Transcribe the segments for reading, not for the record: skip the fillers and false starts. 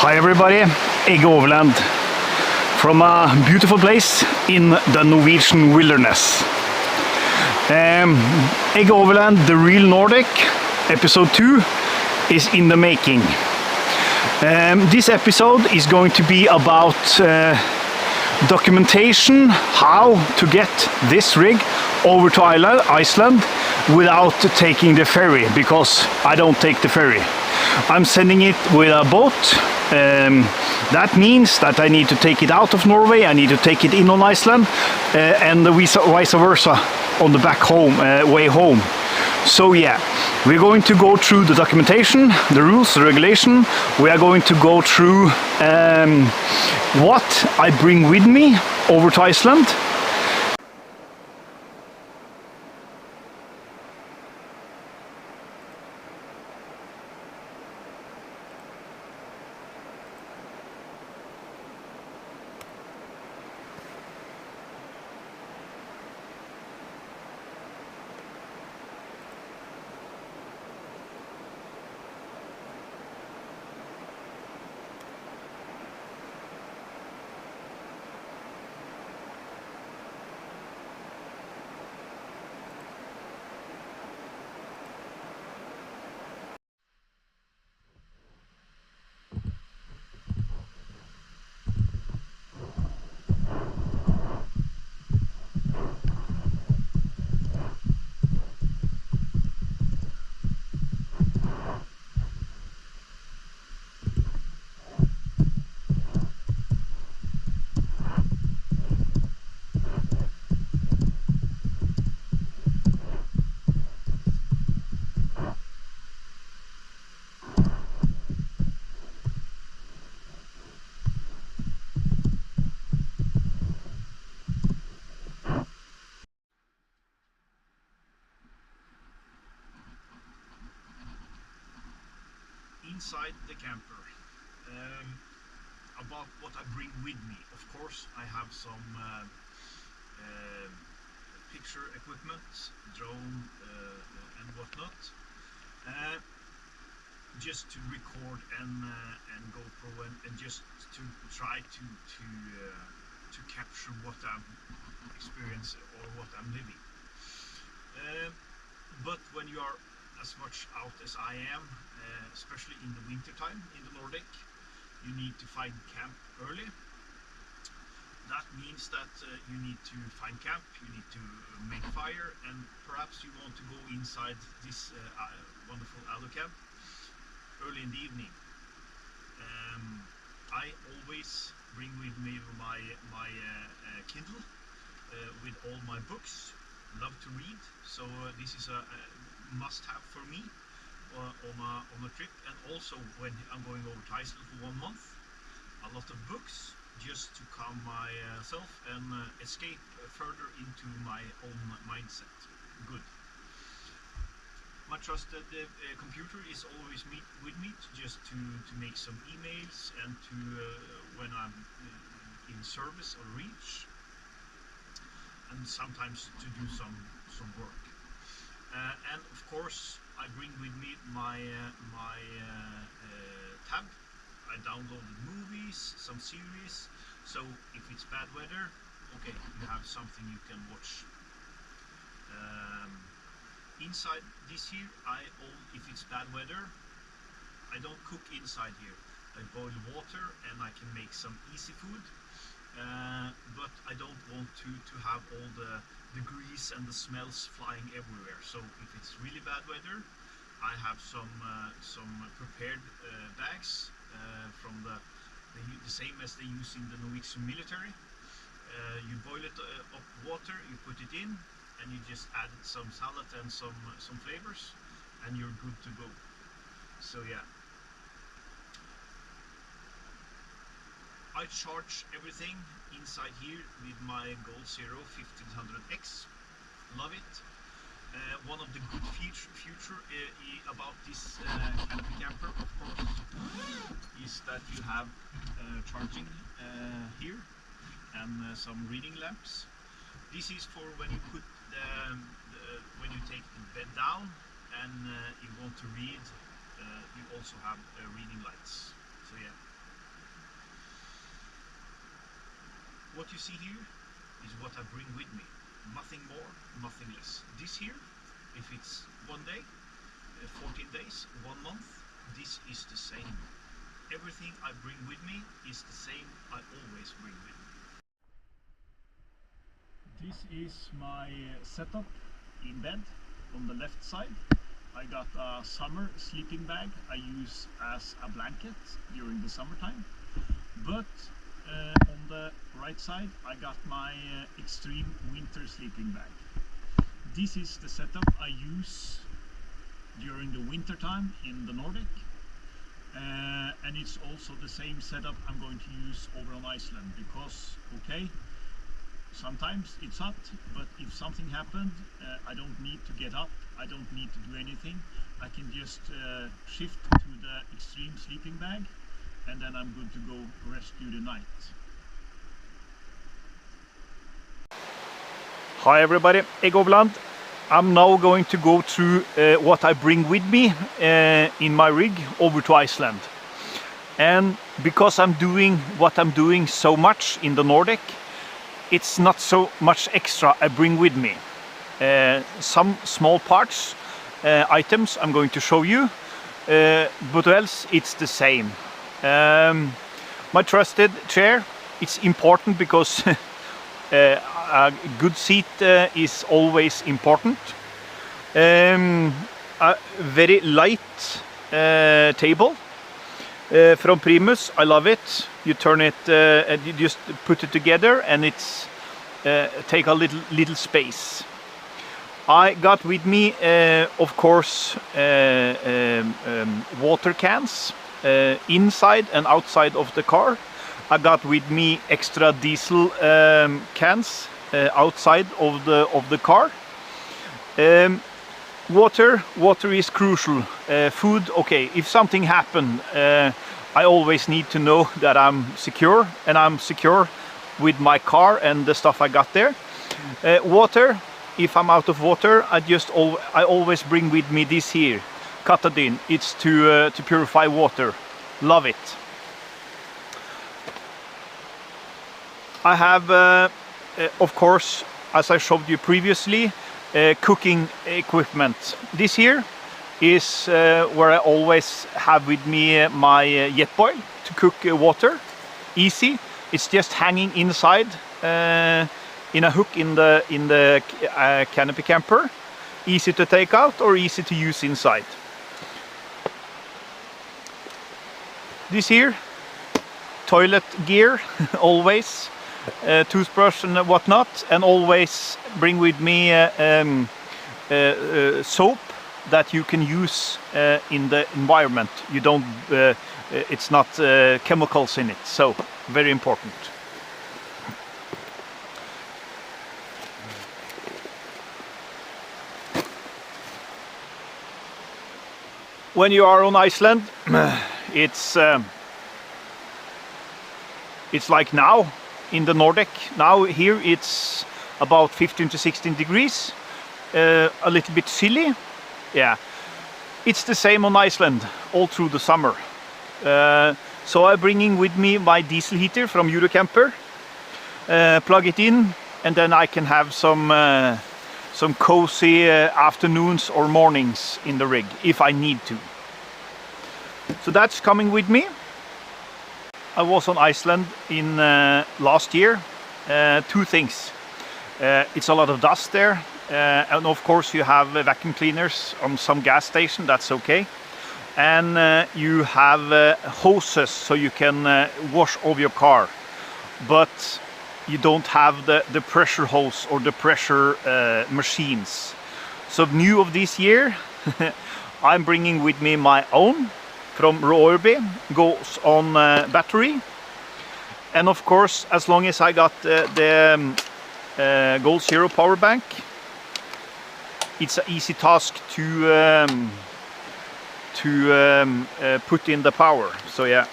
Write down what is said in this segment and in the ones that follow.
Hi everybody, Egge Overland from a beautiful place in the Norwegian wilderness. Egge Overland, the real Nordic, episode 2 is in the making. This episode is going to be about documentation, how to get this rig over to Iceland without taking the ferry, because I don't take the ferry. I'm sending it with a boat. That means that I need to take it out of Norway, I need to take it in on Iceland, and vice versa on the back home, way home. So yeah, we're going to go through the documentation, the rules, the regulation. We are going to go through what I bring with me over to Iceland. Inside the camper, about what I bring with me. Of course, I have some picture equipment, drone and whatnot, just to record and GoPro and just to try to capture what I'm experiencing or what I'm living. But when you are as much out as I am, especially in the winter time in the Nordic, you need to find camp early. That means that you need to find camp, you need to make fire, and perhaps you want to go inside this wonderful allo camp early in the evening. I always bring with me my Kindle with all my books. Love to read, so this is a must-have for me on a trip. And also when I'm going over to Iceland for 1 month, a lot of books just to calm myself and escape further into my own mindset. Good. My trusted computer is always with me just to make some emails and to when I'm in service or reach, and sometimes to do some work. And of course, I bring with me my tab. I downloaded movies, some series, so if it's bad weather, okay, you have something you can watch. Inside this here, if it's bad weather, I don't cook inside here. I boil water and I can make some easy food. But I don't want to have all the grease and the smells flying everywhere. So if it's really bad weather, I have some prepared bags from the same as they use in the Norwegian military. You boil it up water, you put it in, and you just add some salad and some flavors, and you're good to go. So yeah. I charge everything inside here with my Gold Zero 1500X. Love it. One of the good feature about this canopy camper, of course, is that you have charging here and some reading lamps. This is for when you put when you take the bed down and you want to read. You also have reading lights. So yeah. what you see here is what I bring with me. Nothing more, nothing less. This here, if it's 1 day, 14 days, 1 month, this is the same. Everything I bring with me is the same I always bring with me. This is my setup in bed on the left side. I got a summer sleeping bag I use as a blanket during the summertime. But on the right side I got my extreme winter sleeping bag. This is the setup I use during the winter time in the Nordic. And it's also the same setup I'm going to use over on Iceland, because okay, sometimes it's hot, but if something happened, I don't need to get up, I don't need to do anything. I can just shift to the extreme sleeping bag, and then I'm good to go rest through the night. Hi everybody, Egovland. I'm now going to go through what I bring with me in my rig over to Iceland. And because I'm doing what I'm doing so much in the Nordic, it's not so much extra I bring with me. Some small parts, items I'm going to show you, but else it's the same. My trusted chair, it's important because a good seat is always important. A very light table from Primus, I love it. You turn it, you just put it together, and it's take a little space. I got with me, of course, water cans inside and outside of the car. I got with me extra diesel cans outside of the car. Water is crucial. Food, okay, if something happened, I always need to know that I'm secure, and I'm secure with my car and the stuff I got there. Water, if I'm out of water, I always bring with me this here, Katadyn. It's to purify water. Love it. I have, of course, as I showed you previously, cooking equipment. This here is where I always have with me my jet boil to cook water. Easy. It's just hanging inside in a hook in the canopy camper. Easy to take out or easy to use inside. This here, toilet gear, always. Toothbrush and whatnot, and always bring with me soap that you can use in the environment. You don't, it's not chemicals in it, so very important. When you are on Iceland, it's like now. In the Nordic, now here it's about 15 to 16 degrees, a little bit chilly. Yeah, it's the same on Iceland all through the summer. So I'm bringing with me my diesel heater from Eurocamper, plug it in, and then I can have some cozy afternoons or mornings in the rig if I need to. So that's coming with me. I was on Iceland in last year. Two things. It's a lot of dust there, and of course you have vacuum cleaners on some gas station, that's okay. And you have hoses so you can wash over your car, but you don't have the pressure hose or the pressure machines. So new of this year, I'm bringing with me my own from Nordic, goes on battery, and of course, as long as I got the Gold Zero power bank, it's an easy task to put in the power. So yeah,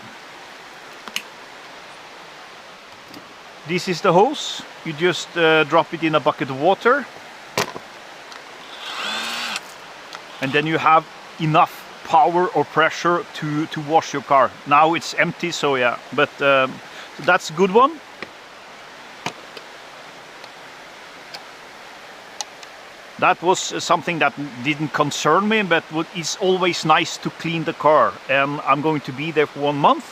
this is the hose. You just drop it in a bucket of water, and then you have enough power or pressure to wash your car. Now it's empty, so yeah, but that's a good one. That was something that didn't concern me, but it's always nice to clean the car. And I'm going to be there for 1 month,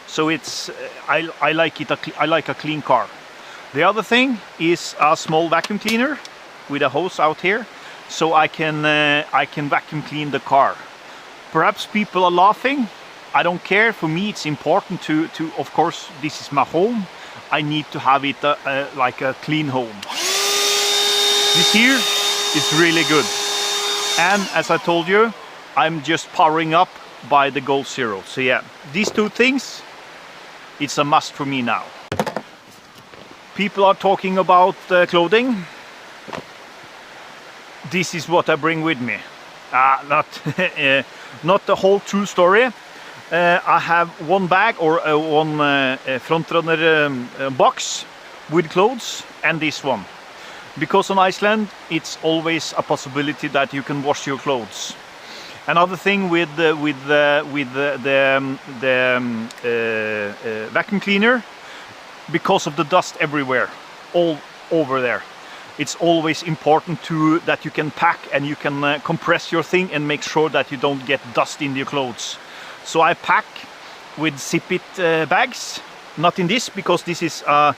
so it's I like it. I like a clean car. The other thing is a small vacuum cleaner with a hose out here, so I can vacuum clean the car. Perhaps people are laughing. I don't care. For me, it's important to of course, this is my home. I need to have it like a clean home. This here is really good. And as I told you, I'm just powering up by the Gold Zero. So yeah, these two things, it's a must for me now. People are talking about clothing. This is what I bring with me. Not the whole true story. I have one bag or one frontrunner box with clothes and this one. Because on Iceland it's always a possibility that you can wash your clothes. Another thing with the vacuum cleaner, because of the dust everywhere, all over there, it's always important that you can pack and you can compress your thing and make sure that you don't get dust in your clothes. So I pack with zip-it bags, not in this, because this is a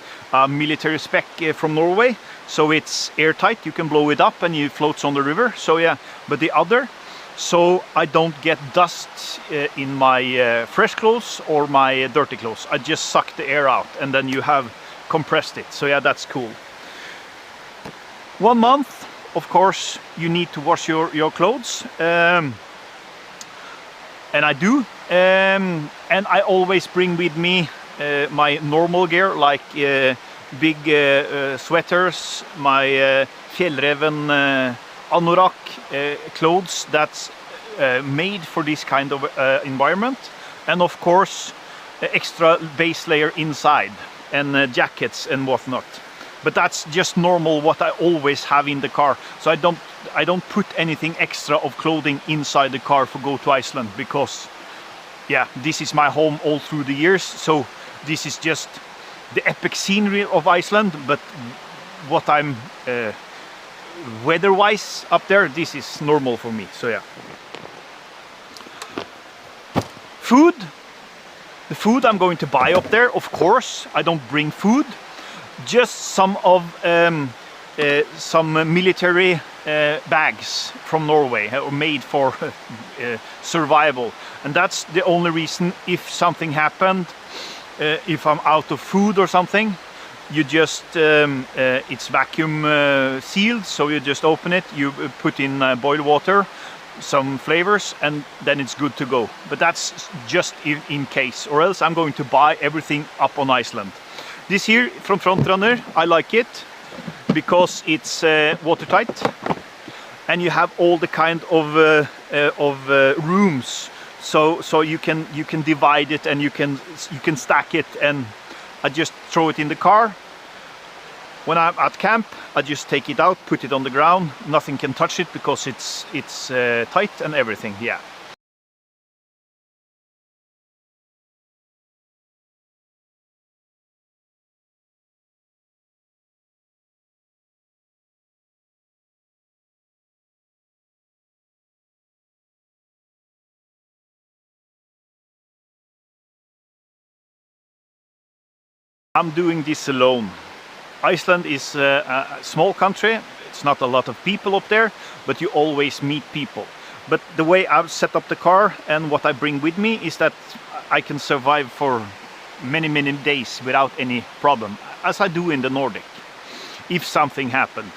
military spec from Norway, so it's airtight, you can blow it up and it floats on the river. So yeah, but the other, so I don't get dust in my fresh clothes or my dirty clothes. I just suck the air out and then you have compressed it. So yeah, that's cool. 1 month, of course, you need to wash your clothes. And I do. And I always bring with me my normal gear, like big sweaters, my fjellreven anorak clothes that's made for this kind of environment, and of course extra base layer inside and jackets and whatnot. But that's just normal, what I always have in the car. So I don't put anything extra of clothing inside the car for go to Iceland, because yeah, this is my home all through the years. So this is just the epic scenery of Iceland, but what I'm weather-wise up there, this is normal for me. So yeah. Food. The food I'm going to buy up there, of course, I don't bring food. Just some of some military bags from Norway, made for survival, and that's the only reason. If something happened, if I'm out of food or something, you just it's vacuum sealed, so you just open it, you put in boiled water, some flavors, and then it's good to go. But that's just in case, or else I'm going to buy everything up on Iceland. This here from Frontrunner, I like it because it's watertight, and you have all the kind of rooms, so you can divide it and you can stack it, and I just throw it in the car. When I'm at camp, I just take it out, put it on the ground. Nothing can touch it because it's tight and everything. Yeah. I'm doing this alone. Iceland is a small country. It's not a lot of people up there, but you always meet people. But the way I've set up the car and what I bring with me is that I can survive for many days without any problem, as I do in the Nordic, if something happened.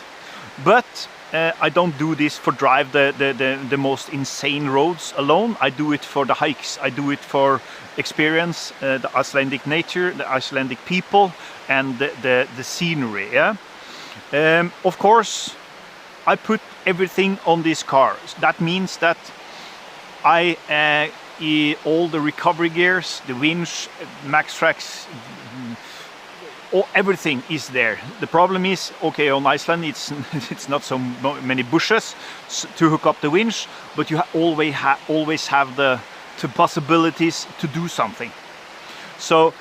But I don't do this for drive the most insane roads alone. I do it for the hikes. I do it for experience the Icelandic nature, the Icelandic people, and the scenery. Yeah. Of course, I put everything on this car. That means that all the recovery gears, the winch, max tracks, everything is there. The problem is, okay, on Iceland it's not so many bushes to hook up the winch, but you always have the possibilities to do something. So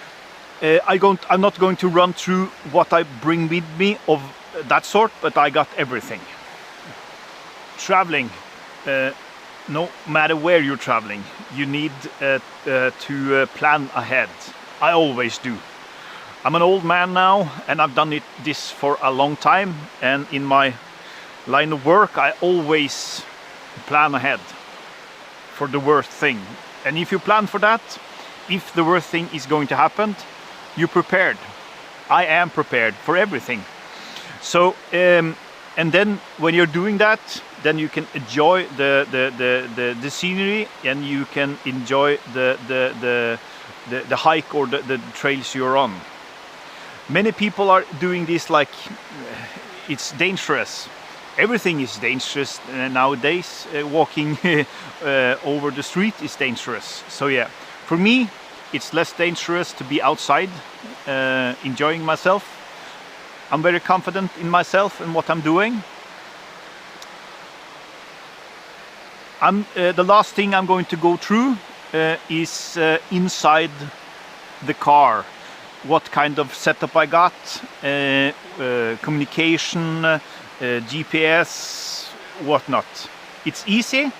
I'm not going to run through what I bring with me of that sort, but I got everything. traveling, no matter where you're traveling, you need to plan ahead. I always do. I'm an old man now, and I've done this for a long time, and in my line of work I always plan ahead for the worst thing. And if you plan for that, if the worst thing is going to happen, you're prepared. I am prepared for everything. So and then when you're doing that, then you can enjoy the scenery, and you can enjoy the hike or the trails you're on. Many people are doing this like it's dangerous. Everything is dangerous nowadays. Walking over the street is dangerous. So yeah, for me it's less dangerous to be outside enjoying myself. I'm very confident in myself and what I'm doing. The last thing I'm going to go through is inside the car. What kind of setup I got, communication, GPS, whatnot. It's easy,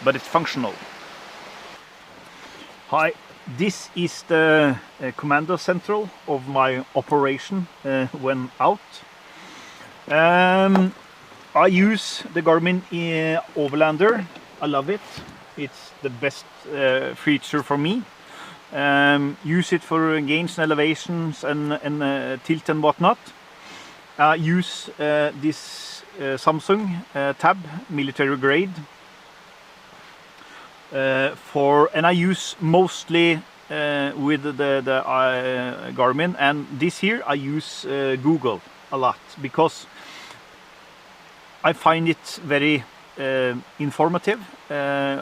but it's functional. Hi, this is the commando central of my operation when out. I use the Garmin Overlander. I love it. It's the best feature for me. Use it for gains and elevations and tilt and whatnot. Use this Samsung Tab military grade and I use mostly with the Garmin, and this here I use Google a lot because I find it very informative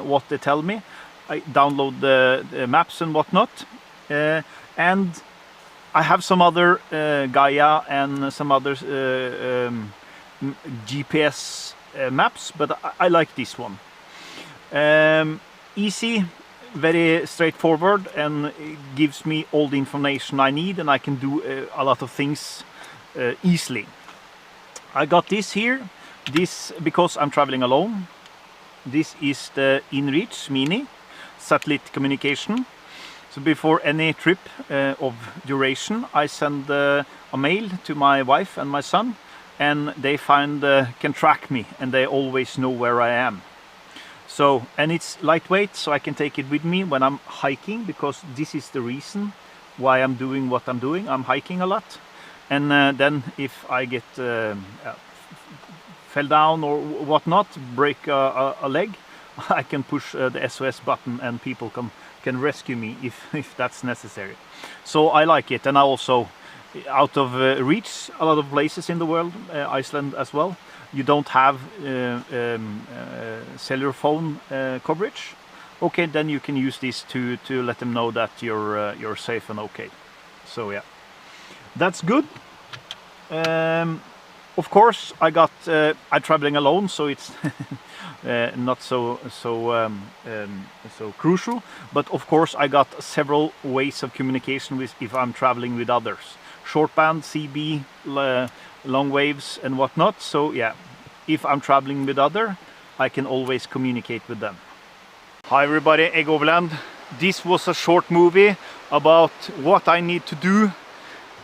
what they tell me. I download the maps and whatnot, and I have some other Gaia and some other GPS maps, but I like this one. Easy, very straightforward, and it gives me all the information I need, and I can do a lot of things easily. I got this here, because I'm traveling alone. This is the InReach Mini satellite communication. So before any trip of duration, I send a mail to my wife and my son, and they can track me, and they always know where I am. So, and it's lightweight, so I can take it with me when I'm hiking, because this is the reason why I'm doing what I'm doing. I'm hiking a lot, and then if I get fell down or whatnot, break a leg, I can push the SOS button and people can rescue me if that's necessary. So I like it, and I also out of reach a lot of places in the world, Iceland as well. You don't have cellular phone coverage. Okay, then you can use this to let them know that you're safe and okay. So yeah, that's good. Of course, I'm traveling alone, so it's not so crucial. But of course, I got several ways of communication if I'm traveling with others. Short band, CB, long waves, and whatnot. So yeah, if I'm traveling with I can always communicate with them. Hi everybody, Egg Overland. This was a short movie about what I need to do,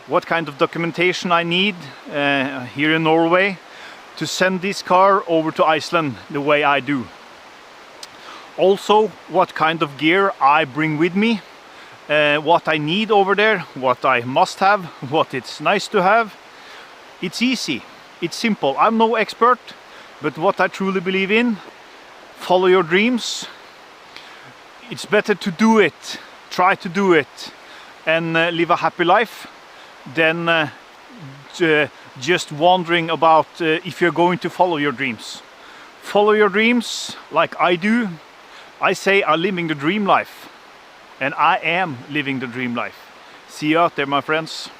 what kind of documentation I need here in Norway to send this car over to Iceland the way I do. Also, what kind of gear I bring with me, what I need over there, what I must have, what it's nice to have. It's easy, it's simple. I'm no expert, but what I truly believe in: follow your dreams. It's better to do it, try to do it, and live a happy life than just wondering about if you're going to follow your dreams. Follow your dreams like I do. I say I'm living the dream life, and I am living the dream life. See you out there, my friends.